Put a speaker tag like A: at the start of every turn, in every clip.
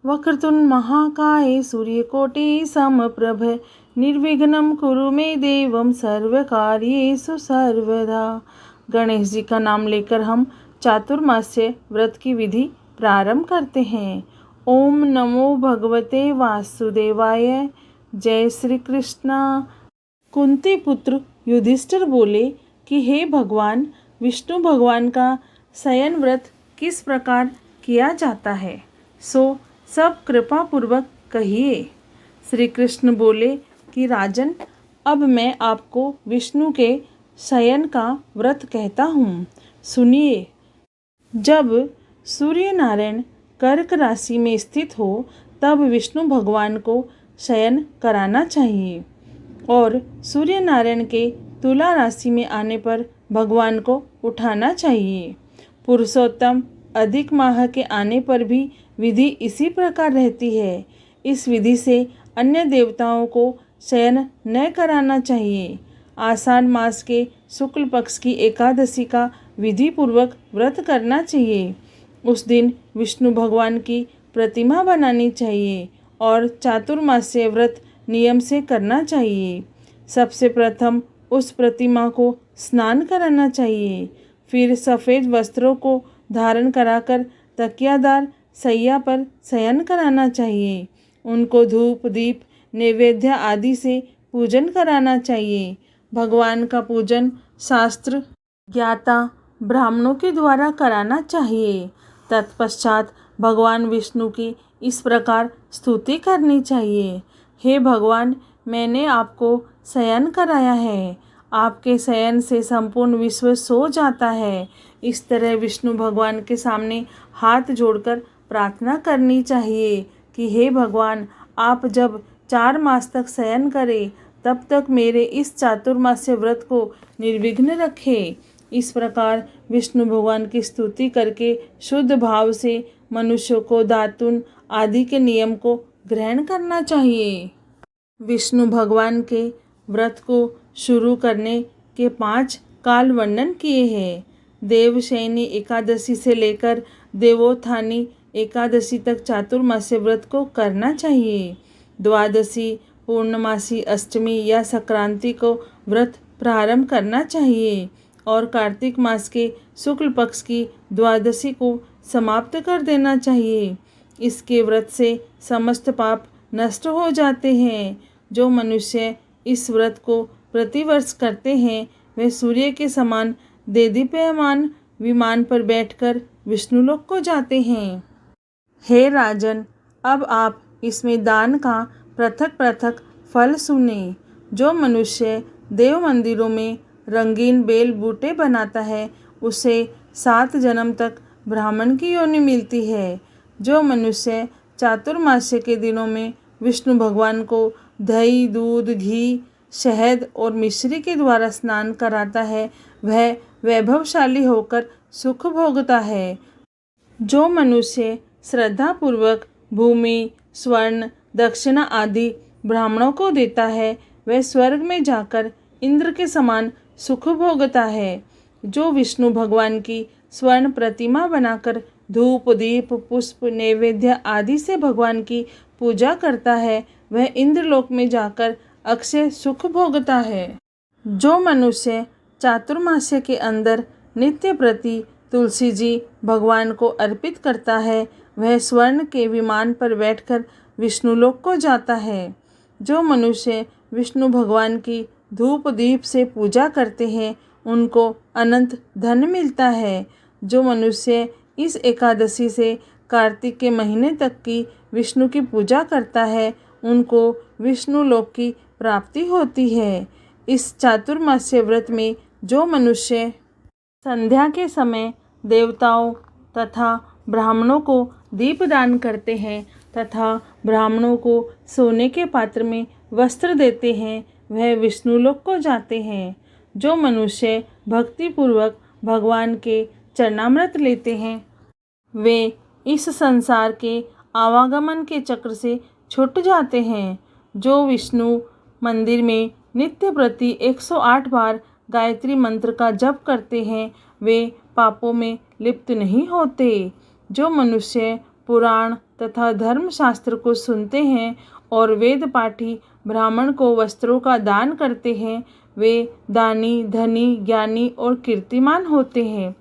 A: वक्रतुंड महाकाय सूर्यकोटि समप्रभ निर्विघ्नं कुरु मे देवं सर्वकार्येषु सर्वदा। गणेश जी का नाम लेकर हम चातुर्मास्य व्रत की विधि प्रारंभ करते हैं। ओम नमो भगवते वासुदेवाय। जय श्री कृष्णा। कुंती पुत्र युधिष्ठिर बोले कि हे भगवान, विष्णु भगवान का शयन व्रत किस प्रकार किया जाता है, सो सब कृपा पूर्वक कहिए। श्री कृष्ण बोले कि राजन, अब मैं आपको विष्णु के शयन का व्रत कहता हूँ, सुनिए। जब सूर्य नारायण कर्क राशि में स्थित हो तब विष्णु भगवान को शयन कराना चाहिए और सूर्य नारायण के तुला राशि में आने पर भगवान को उठाना चाहिए। पुरुषोत्तम अधिक माह के आने पर भी विधि इसी प्रकार रहती है। इस विधि से अन्य देवताओं को शयन न कराना चाहिए। आषाढ़ मास के शुक्ल पक्ष की एकादशी का विधि पूर्वक व्रत करना चाहिए। उस दिन विष्णु भगवान की प्रतिमा बनानी चाहिए और चातुर्मास्य व्रत नियम से करना चाहिए। सबसे प्रथम उस प्रतिमा को स्नान कराना चाहिए, फिर सफ़ेद वस्त्रों को धारण कराकर तकियादार सैया पर शयन कराना चाहिए। उनको धूप दीप नैवेद्य आदि से पूजन कराना चाहिए। भगवान का पूजन शास्त्र ज्ञाता ब्राह्मणों के द्वारा कराना चाहिए। तत्पश्चात भगवान विष्णु की इस प्रकार स्तुति करनी चाहिए। हे भगवान, मैंने आपको शयन कराया है, आपके शयन से संपूर्ण विश्व सो जाता है। इस तरह विष्णु भगवान के सामने हाथ जोड़कर प्रार्थना करनी चाहिए कि हे भगवान, आप जब 4 मास तक शयन करें तब तक मेरे इस चातुर्मास्य व्रत को निर्विघ्न रखें। इस प्रकार विष्णु भगवान की स्तुति करके शुद्ध भाव से मनुष्य को दातुन आदि के नियम को ग्रहण करना चाहिए। विष्णु भगवान के व्रत को शुरू करने के 5 काल वर्णन किए हैं। देवशयनी एकादशी से लेकर देवोत्थानी एकादशी तक चातुर्मास्य व्रत को करना चाहिए। द्वादशी, पूर्णमासी, अष्टमी या संक्रांति को व्रत प्रारंभ करना चाहिए और कार्तिक मास के शुक्ल पक्ष की द्वादशी को समाप्त कर देना चाहिए। इसके व्रत से समस्त पाप नष्ट हो जाते हैं। जो मनुष्य इस व्रत को प्रतिवर्ष करते हैं वे सूर्य के समान देदीप्यमान विमान पर बैठकर विष्णुलोक को जाते हैं। हे राजन, अब आप इसमें दान का पृथक पृथक फल सुने। जो मनुष्य देव मंदिरों में रंगीन बेल बूटे बनाता है उसे 7 जन्म तक ब्राह्मण की योनि मिलती है। जो मनुष्य चातुर्मास्य के दिनों में विष्णु भगवान को दही, दूध, घी, शहद और मिश्री के द्वारा स्नान कराता है वह वैभवशाली होकर सुख भोगता है। जो मनुष्य श्रद्धापूर्वक भूमि, स्वर्ण, दक्षिणा आदि ब्राह्मणों को देता है वह स्वर्ग में जाकर इंद्र के समान सुख भोगता है। जो विष्णु भगवान की स्वर्ण प्रतिमा बनाकर धूप दीप पुष्प नैवेद्य आदि से भगवान की पूजा करता है वह इंद्रलोक में जाकर अक्षय सुख भोगता है। जो मनुष्य चातुर्मास्य के अंदर नित्य प्रति तुलसी जी भगवान को अर्पित करता है वह स्वर्ण के विमान पर बैठकर विष्णुलोक को जाता है। जो मनुष्य विष्णु भगवान की धूप दीप से पूजा करते हैं उनको अनंत धन मिलता है। जो मनुष्य इस एकादशी से कार्तिक के महीने तक की विष्णु की पूजा करता है उनको विष्णु लोक की प्राप्ति होती है। इस चातुर्मास्य व्रत में जो मनुष्य संध्या के समय देवताओं तथा ब्राह्मणों को दीपदान करते हैं तथा ब्राह्मणों को सोने के पात्र में वस्त्र देते हैं वह विष्णुलोक को जाते हैं। जो मनुष्य भक्तिपूर्वक भगवान के चरणामृत लेते हैं वे इस संसार के आवागमन के चक्र से छूट जाते हैं। जो विष्णु मंदिर में नित्य प्रति 108 बार गायत्री मंत्र का जप करते हैं वे पापों में लिप्त नहीं होते। जो मनुष्य पुराण तथा धर्मशास्त्र को सुनते हैं और वेद पाठी ब्राह्मण को वस्त्रों का दान करते हैं, वे दानी, धनी, ज्ञानी और कीर्तिमान होते हैं।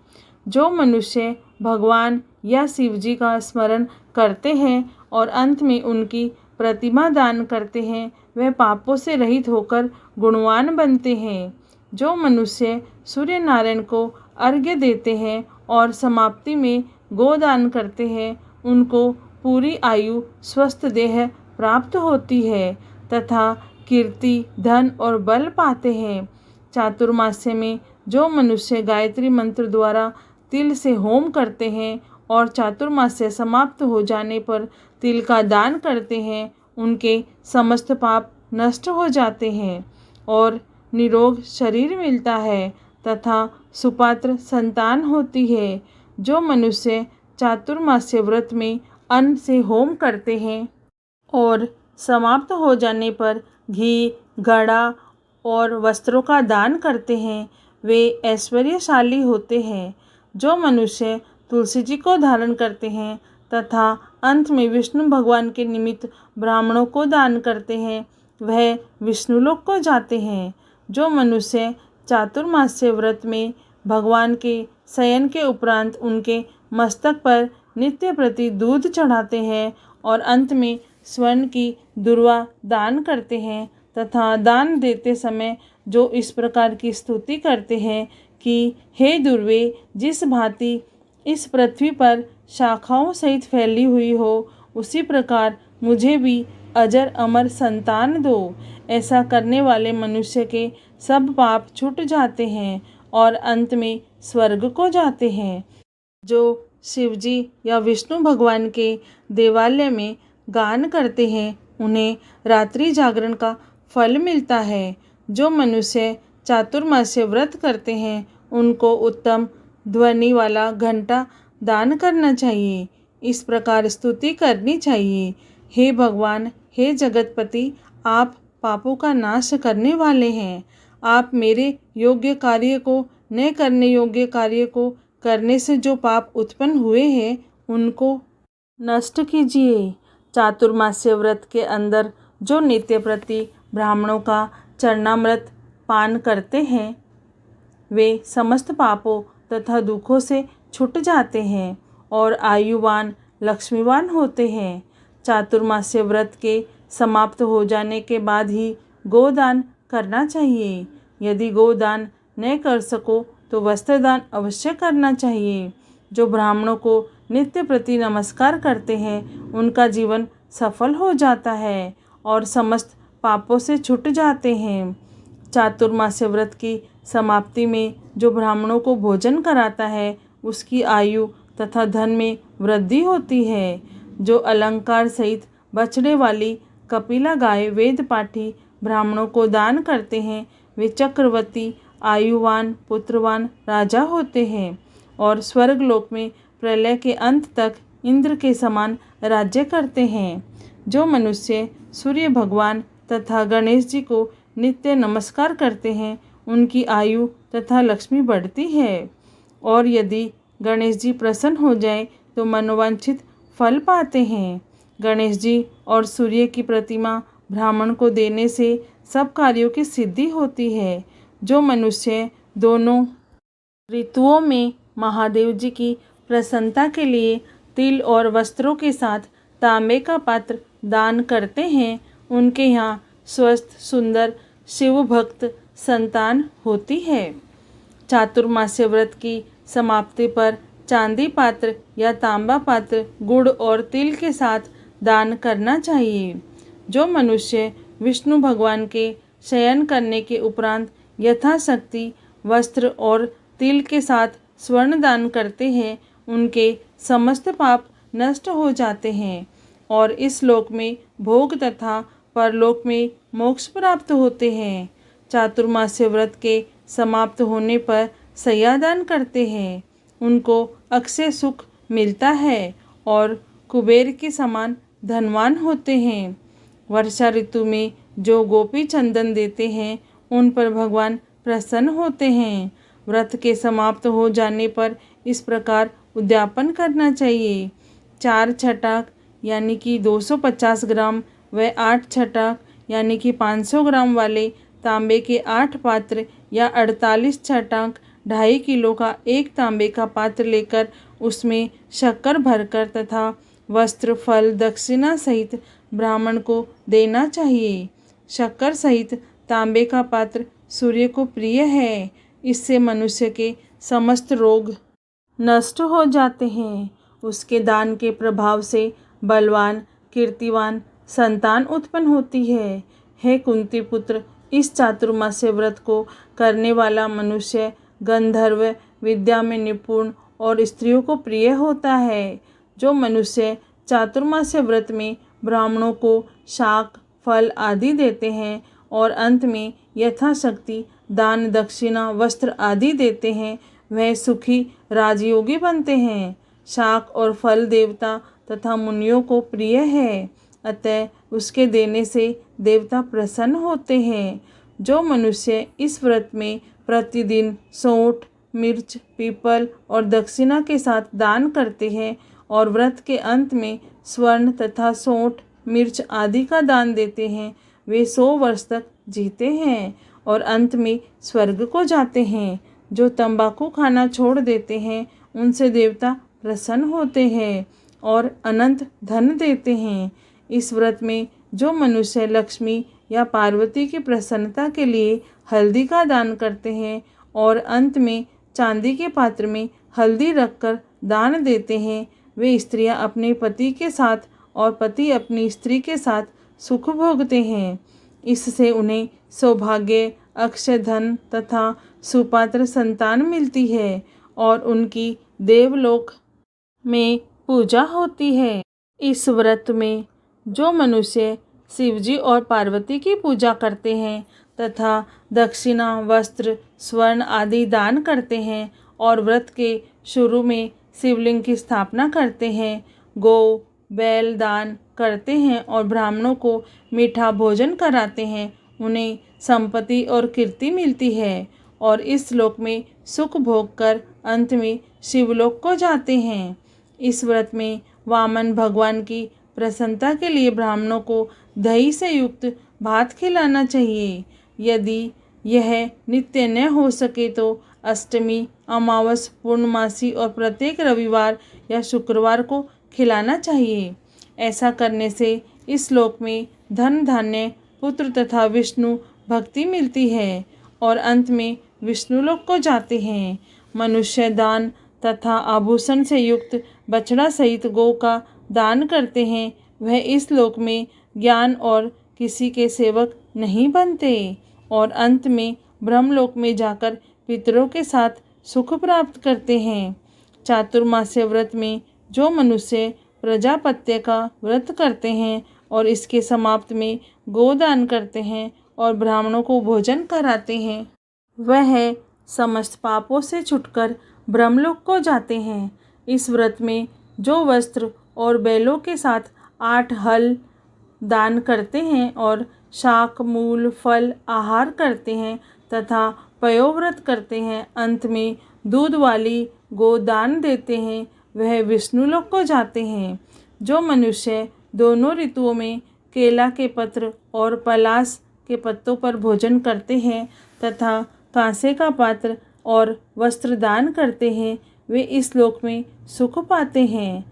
A: जो मनुष्य भगवान या शिव जी का स्मरण करते हैं और अंत में उनकी प्रतिमा दान करते हैं, वह पापों से रहित होकर गुणवान बनते हैं। जो मनुष्य सूर्य नारायण को अर्घ्य देते हैं और समाप्ति में गोदान करते हैं, उनको पूरी आयु स्वस्थ देह प्राप्त होती है तथा कीर्ति, धन और बल पाते हैं। चातुर्मास्य में जो मनुष्य गायत्री मंत्र द्वारा तिल से होम करते हैं और चातुर्मास्य समाप्त हो जाने पर तिल का दान करते हैं, उनके समस्त पाप नष्ट हो जाते हैं और निरोग शरीर मिलता है तथा सुपात्र संतान होती है। जो मनुष्य चातुर्मास्य व्रत में अन्न से होम करते हैं और समाप्त हो जाने पर घी, घड़ा और वस्त्रों का दान करते हैं, वे ऐश्वर्यशाली होते हैं। जो मनुष्य तुलसी जी को धारण करते हैं तथा अंत में विष्णु भगवान के निमित्त ब्राह्मणों को दान करते हैं, वह विष्णुलोक को जाते हैं। जो मनुष्य चातुर्मास्य व्रत में भगवान के शयन के उपरांत उनके मस्तक पर नित्य प्रति दूध चढ़ाते हैं और अंत में स्वर्ण की दुर्वा दान करते हैं तथा दान देते समय जो इस प्रकार की स्तुति करते हैं कि हे दुर्वे, जिस भांति इस पृथ्वी पर शाखाओं सहित फैली हुई हो, उसी प्रकार मुझे भी अजर अमर संतान दो। ऐसा करने वाले मनुष्य के सब पाप छूट जाते हैं और अंत में स्वर्ग को जाते हैं। जो शिवजी या विष्णु भगवान के देवालय में गान करते हैं, उन्हें रात्रि जागरण का फल मिलता है। जो मनुष्य चातुर्मास्य व्रत करते हैं, उनको उत्तम ध्वनि वाला घंटा दान करना चाहिए। इस प्रकार स्तुति करनी चाहिए, हे भगवान, हे जगतपति, आप पापों का नाश करने वाले हैं। आप मेरे योग्य कार्य को न करने योग्य कार्य को करने से जो पाप उत्पन्न हुए हैं, उनको नष्ट कीजिए। चातुर्मास्य व्रत के अंदर जो नित्य प्रति ब्राह्मणों का चरणामृत पान करते हैं, वे समस्त पापों तथा दुखों से छूट जाते हैं और आयुवान, लक्ष्मीवान होते हैं। चातुर्मास्य व्रत के समाप्त हो जाने के बाद ही गोदान करना चाहिए। यदि गोदान न कर सको तो वस्त्रदान अवश्य करना चाहिए। जो ब्राह्मणों को नित्य प्रति नमस्कार करते हैं, उनका जीवन सफल हो जाता है और समस्त पापों से छूट जाते हैं। चातुर्मास्य व्रत की समाप्ति में जो ब्राह्मणों को भोजन कराता है, उसकी आयु तथा धन में वृद्धि होती है। जो अलंकार सहित बछड़े वाली कपिला गाय वेद पाठी ब्राह्मणों को दान करते हैं, वे चक्रवर्ती, आयुवान, पुत्रवान राजा होते हैं और स्वर्गलोक में प्रलय के अंत तक इंद्र के समान राज्य करते हैं। जो मनुष्य सूर्य भगवान तथा गणेश जी को नित्य नमस्कार करते हैं, उनकी आयु तथा लक्ष्मी बढ़ती है और यदि गणेश जी प्रसन्न हो जाए तो मनोवांछित फल पाते हैं। गणेश जी और सूर्य की प्रतिमा ब्राह्मण को देने से सब कार्यों की सिद्धि होती है। जो मनुष्य दोनों ऋतुओं में महादेव जी की प्रसन्नता के लिए तिल और वस्त्रों के साथ तांबे का पात्र दान करते हैं, उनके यहाँ स्वस्थ, सुंदर, शिव भक्त संतान होती है। चातुर्मास्य व्रत की समाप्ति पर चांदी पात्र या तांबा पात्र गुड़ और तिल के साथ दान करना चाहिए। जो मनुष्य विष्णु भगवान के शयन करने के उपरांत यथाशक्ति वस्त्र और तिल के साथ स्वर्ण दान करते हैं, उनके समस्त पाप नष्ट हो जाते हैं और इस लोक में भोग तथा परलोक में मोक्ष प्राप्त होते हैं। चातुर्मास्य व्रत के समाप्त होने पर शय्यादान करते हैं, उनको अक्षय सुख मिलता है और कुबेर के समान धनवान होते हैं। वर्षा ऋतु में जो गोपी चंदन देते हैं, उन पर भगवान प्रसन्न होते हैं। व्रत के समाप्त हो जाने पर इस प्रकार उद्यापन करना चाहिए, 4 छटाक यानी कि 250 ग्राम व 8 छटाक यानी कि 500 ग्राम वाले तांबे के 8 पात्र या 48 छटाक 2.5 किलो का एक तांबे का पात्र लेकर उसमें शक्कर भरकर तथा वस्त्र, फल, दक्षिणा सहित ब्राह्मण को देना चाहिए। शक्कर सहित तांबे का पात्र सूर्य को प्रिय है। इससे मनुष्य के समस्त रोग नष्ट हो जाते हैं। उसके दान के प्रभाव से बलवान, कीर्तिवान संतान उत्पन्न होती है। हे कुंती पुत्र, इस चातुर्मास्य व्रत को करने वाला मनुष्य गंधर्व विद्या में निपुण और स्त्रियों को प्रिय होता है। जो मनुष्य चातुर्मास्य व्रत में ब्राह्मणों को शाक, फल आदि देते हैं और अंत में यथाशक्ति दान, दक्षिणा, वस्त्र आदि देते हैं, वह सुखी राजयोगी बनते हैं। शाक और फल देवता तथा मुनियों को प्रिय है, अतः उसके देने से देवता प्रसन्न होते हैं। जो मनुष्य इस व्रत में प्रतिदिन सोंठ, मिर्च, पीपल और दक्षिणा के साथ दान करते हैं और व्रत के अंत में स्वर्ण तथा सोंठ, मिर्च आदि का दान देते हैं, वे 100 वर्ष तक जीते हैं और अंत में स्वर्ग को जाते हैं। जो तंबाकू खाना छोड़ देते हैं उनसे देवता प्रसन्न होते हैं और अनंत धन देते हैं। इस व्रत में जो मनुष्य लक्ष्मी या पार्वती की प्रसन्नता के लिए हल्दी का दान करते हैं और अंत में चांदी के पात्र में हल्दी रखकर दान देते हैं, वे स्त्रियां अपने पति के साथ और पति अपनी स्त्री के साथ सुख भोगते हैं। इससे उन्हें सौभाग्य, अक्षय धन तथा सुपात्र संतान मिलती है और उनकी देवलोक में पूजा होती है। इस व्रत में जो मनुष्य शिवजी और पार्वती की पूजा करते हैं तथा दक्षिणा, वस्त्र, स्वर्ण आदि दान करते हैं और व्रत के शुरू में शिवलिंग की स्थापना करते हैं, गौ, बैल दान करते हैं और ब्राह्मणों को मीठा भोजन कराते हैं, उन्हें संपत्ति और कीर्ति मिलती है और इस लोक में सुख भोग कर अंत में शिवलोक को जाते हैं। इस व्रत में वामन भगवान की प्रसन्नता के लिए ब्राह्मणों को दही से युक्त भात खिलाना चाहिए। यदि यह नित्य न हो सके तो अष्टमी, अमावस, पूर्णमासी और प्रत्येक रविवार या शुक्रवार को खिलाना चाहिए। ऐसा करने से इस लोक में धन, धान्य, पुत्र तथा विष्णु भक्ति मिलती है और अंत में विष्णुलोक को जाते हैं। मनुष्य दान तथा आभूषण से युक्त बछड़ा सहित गौ का दान करते हैं, वह इस लोक में ज्ञान और किसी के सेवक नहीं बनते और अंत में ब्रह्मलोक में जाकर पितरों के साथ सुख प्राप्त करते हैं। चातुर्मास्य व्रत में जो मनुष्य प्रजापत्य का व्रत करते हैं और इसके समाप्त में गोदान करते हैं और ब्राह्मणों को भोजन कराते हैं, वह समस्त पापों से छुटकर ब्रह्मलोक को जाते हैं। इस व्रत में जो वस्त्र और बैलों के साथ 8 हल दान करते हैं और शाक, मूल, फल आहार करते हैं तथा पयोव्रत करते हैं, अंत में दूध वाली गो दान देते हैं, वह विष्णुलोक को जाते हैं। जो मनुष्य दोनों ऋतुओं में केला के पत्र और पलास के पत्तों पर भोजन करते हैं तथा कांसे का पात्र और वस्त्र दान करते हैं, वे इस लोक में सुख पाते हैं।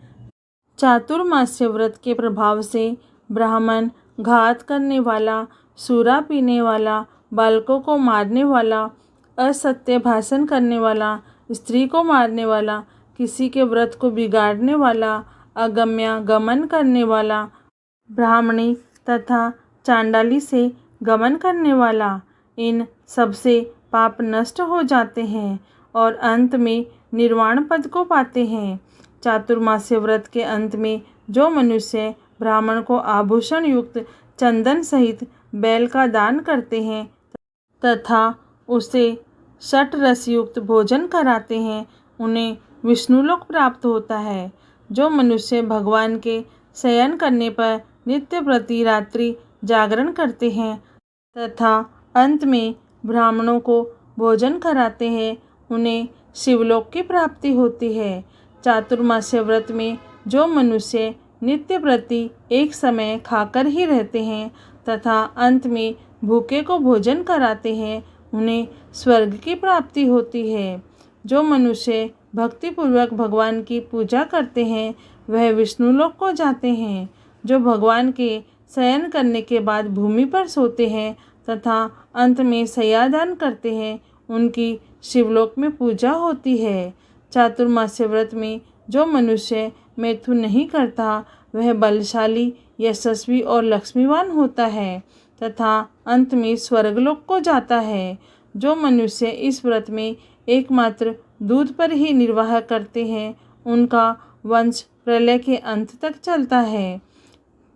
A: चातुर्मास्य व्रत के प्रभाव से ब्राह्मण, घात करने वाला, सूरा पीने वाला, बालकों को मारने वाला, असत्य भाषण करने वाला, स्त्री को मारने वाला, किसी के व्रत को बिगाड़ने वाला, अगम्या गमन करने वाला, ब्राह्मणी तथा चांडाली से गमन करने वाला, इन सबसे पाप नष्ट हो जाते हैं और अंत में निर्वाण पद को पाते हैं। चातुर्मास्य व्रत के अंत में जो मनुष्य ब्राह्मण को आभूषण युक्त चंदन सहित बैल का दान करते हैं तथा उसे षट रस युक्त भोजन कराते हैं, उन्हें विष्णुलोक प्राप्त होता है। जो मनुष्य भगवान के शयन करने पर नित्य प्रति रात्रि जागरण करते हैं तथा अंत में ब्राह्मणों को भोजन कराते हैं, उन्हें शिवलोक की प्राप्ति होती है। चातुर्मास्य व्रत में जो मनुष्य नित्य प्रति एक समय खाकर ही रहते हैं तथा अंत में भूखे को भोजन कराते हैं, उन्हें स्वर्ग की प्राप्ति होती है। जो मनुष्य भक्तिपूर्वक भगवान की पूजा करते हैं वह विष्णुलोक को जाते हैं। जो भगवान के शयन करने के बाद भूमि पर सोते हैं तथा अंत में शय्यादान करते हैं, उनकी शिवलोक में पूजा होती है। चातुर्मास्य व्रत में जो मनुष्य मैथुन नहीं करता वह बलशाली, यशस्वी और लक्ष्मीवान होता है तथा अंत में स्वर्गलोक को जाता है। जो मनुष्य इस व्रत में एकमात्र दूध पर ही निर्वाह करते हैं, उनका वंश प्रलय के अंत तक चलता है।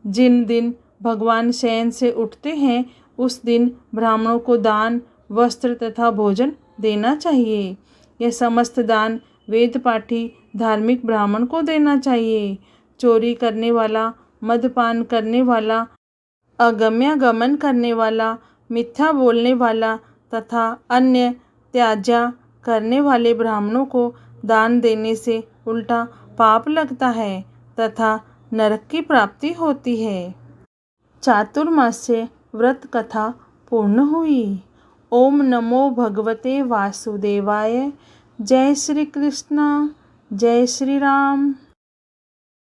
A: जिन दिन भगवान शयन से उठते हैं उस दिन ब्राह्मणों को दान, वस्त्र तथा भोजन देना चाहिए। यह समस्त दान वेदपाठी धार्मिक ब्राह्मण को देना चाहिए। चोरी करने वाला, मदपान करने वाला, अगम्यागमन करने वाला, मिथ्या बोलने वाला तथा अन्य त्याज्य करने वाले ब्राह्मणों को दान देने से उल्टा पाप लगता है तथा नरक की प्राप्ति होती है। चातुर्मास्य व्रत कथा पूर्ण हुई। ओम नमो भगवते वासुदेवाय। जय श्री कृष्ण, जय श्री राम।